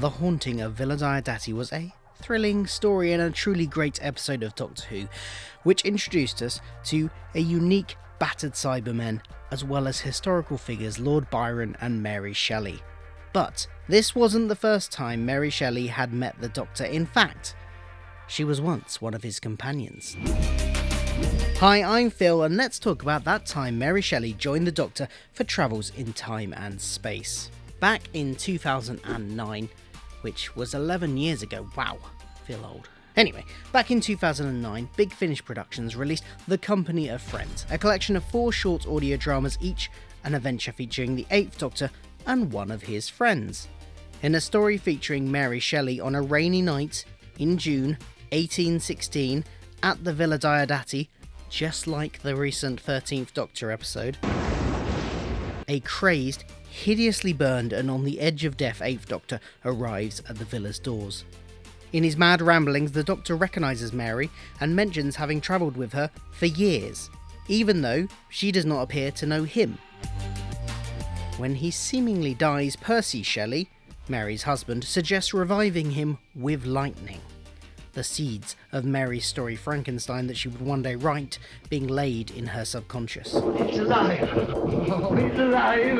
The Haunting of Villa DioDati was a thrilling story and a truly great episode of Doctor Who, which introduced us to a unique battered Cybermen as well as historical figures Lord Byron and Mary Shelley. But this wasn't the first time Mary Shelley had met the Doctor. In fact, she was once one of his companions. Hi, I'm Phil, and let's talk about that time Mary Shelley joined the Doctor for travels in time and space. Back in 2009, which was 11 years ago, wow, feel old. Anyway, back in 2009, Big Finish Productions released The Company of Friends, a collection of 4 short audio dramas, each an adventure featuring the 8th Doctor and one of his friends. In a story featuring Mary Shelley on a rainy night in June 1816 at the Villa DioDati, just like the recent 13th Doctor episode, a crazed, hideously burned and on the edge of death 8th Doctor arrives at the villa's doors. In his mad ramblings, the Doctor recognises Mary and mentions having travelled with her for years, even though she does not appear to know him. When he seemingly dies, Percy Shelley, Mary's husband, suggests reviving him with lightning. The seeds of Mary's story Frankenstein that she would one day write being laid in her subconscious. It's alive! Oh, it's alive!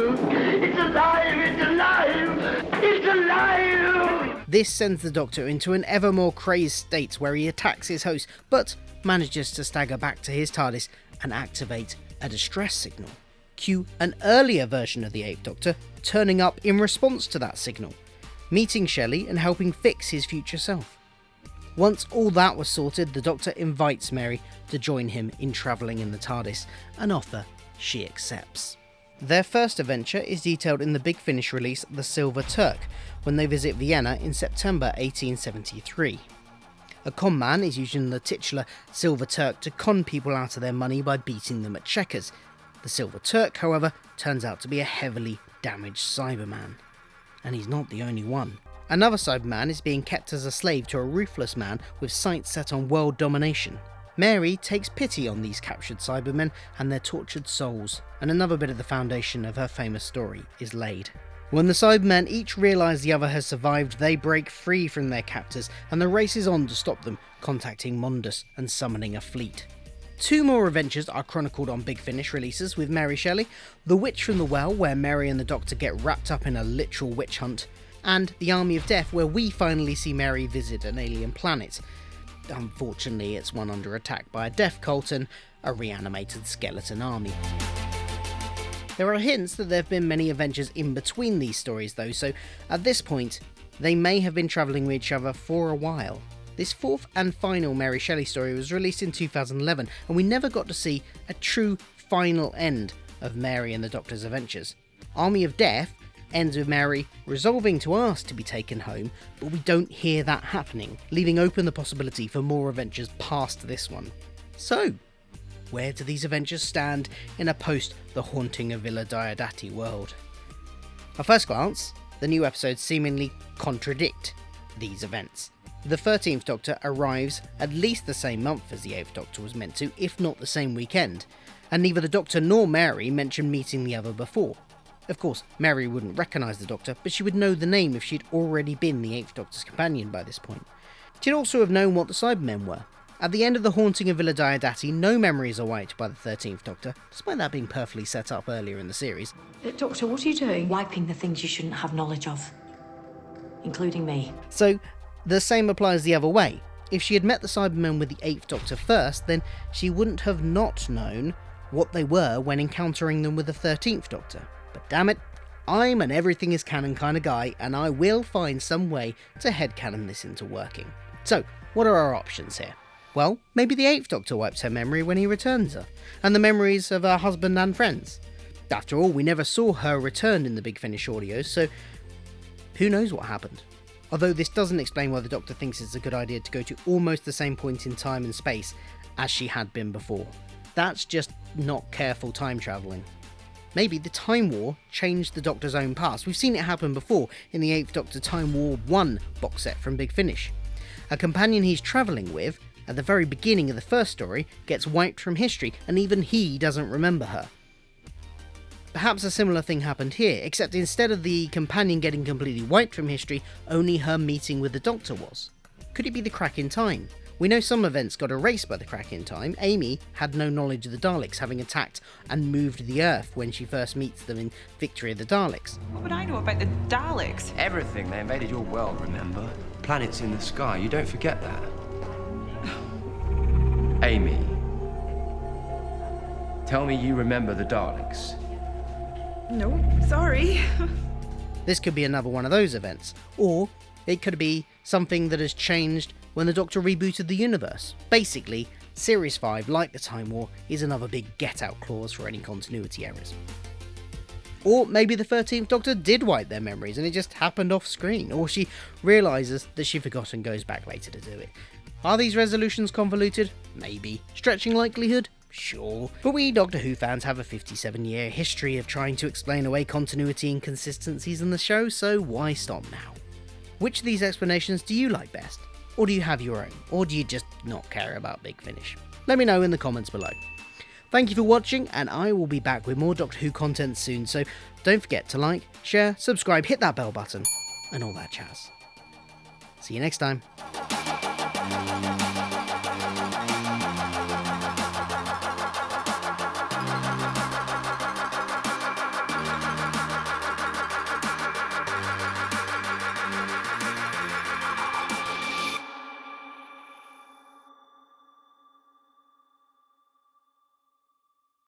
It's alive! It's alive! It's alive! This sends the Doctor into an ever more crazed state where he attacks his host, but manages to stagger back to his TARDIS and activate a distress signal. Cue an earlier version of the 8th Doctor turning up in response to that signal, meeting Shelley and helping fix his future self. Once all that was sorted, the Doctor invites Mary to join him in travelling in the TARDIS, an offer she accepts. Their first adventure is detailed in the Big Finish release The Silver Turk, when they visit Vienna in September 1873. A con man is using the titular Silver Turk to con people out of their money by beating them at checkers. The Silver Turk, however, turns out to be a heavily damaged Cyberman. And he's not the only one. Another Cyberman is being kept as a slave to a ruthless man with sights set on world domination. Mary takes pity on these captured Cybermen and their tortured souls, and another bit of the foundation of her famous story is laid. When the Cybermen each realise the other has survived, they break free from their captors, and the race is on to stop them, contacting Mondus and summoning a fleet. 2 more adventures are chronicled on Big Finish releases with Mary Shelley: The Witch from the Well, where Mary and the Doctor get wrapped up in a literal witch hunt, and The Army of Death, where we finally see Mary visit an alien planet. Unfortunately, it's one under attack by a death cult and a reanimated skeleton army. There are hints that there have been many adventures in between these stories though, so at this point, they may have been travelling with each other for a while. This 4th and final Mary Shelley story was released in 2011, and we never got to see a true final end of Mary and the Doctor's adventures. Army of Death ends with Mary resolving to ask to be taken home, but we don't hear that happening, leaving open the possibility for more adventures past this one. So, where do these adventures stand in a post The Haunting of Villa DioDati world? At first glance, the new episodes seemingly contradict these events. The 13th Doctor arrives at least the same month as the 8th Doctor was meant to, if not the same weekend, and neither the Doctor nor Mary mention meeting the other before. Of course, Mary wouldn't recognise the Doctor, but she would know the name if she'd already been the 8th Doctor's companion by this point. She'd also have known what the Cybermen were. At the end of The Haunting of Villa DioDati, no memories are wiped by the 13th Doctor, despite that being perfectly set up earlier in the series. Doctor, what are you doing? Wiping the things you shouldn't have knowledge of, including me. So, the same applies the other way. If she had met the Cybermen with the 8th Doctor first, then she wouldn't have not known what they were when encountering them with the 13th Doctor. But damn it, I'm an everything is canon kind of guy, and I will find some way to headcanon this into working. So, what are our options here? Well, maybe the 8th Doctor wipes her memory when he returns her, and the memories of her husband and friends. After all, we never saw her return in the Big Finish audios, so who knows what happened? Although this doesn't explain why the Doctor thinks it's a good idea to go to almost the same point in time and space as she had been before. That's just not careful time travelling. Maybe the Time War changed the Doctor's own past. We've seen it happen before in the 8th Doctor Time War 1 box set from Big Finish. A companion he's travelling with, at the very beginning of the first story, gets wiped from history, and even he doesn't remember her. Perhaps a similar thing happened here, except instead of the companion getting completely wiped from history, only her meeting with the Doctor was. Could it be the crack in time? We know some events got erased by the crack in time. Amy had no knowledge of the Daleks, having attacked and moved the Earth when she first meets them in Victory of the Daleks. What would I know about the Daleks? Everything. They invaded your world, remember? Planets in the sky. You don't forget that. Amy, tell me you remember the Daleks. No, sorry. This could be another one of those events, or it could be something that has changed when the Doctor rebooted the universe. Basically, Series 5, like the Time War, is another big get-out clause for any continuity errors. Or maybe the 13th Doctor did wipe their memories and it just happened off screen, or she realises that she forgot and goes back later to do it. Are these resolutions convoluted? Maybe. Stretching likelihood? Sure. But we Doctor Who fans have a 57-year history of trying to explain away continuity inconsistencies in the show, so why stop now? Which of these explanations do you like best? Or do you have your own? Or do you just not care about Big Finish? Let me know in the comments below. Thank you for watching, and I will be back with more Doctor Who content soon, so don't forget to like, share, subscribe, hit that bell button, and all that jazz. See you next time.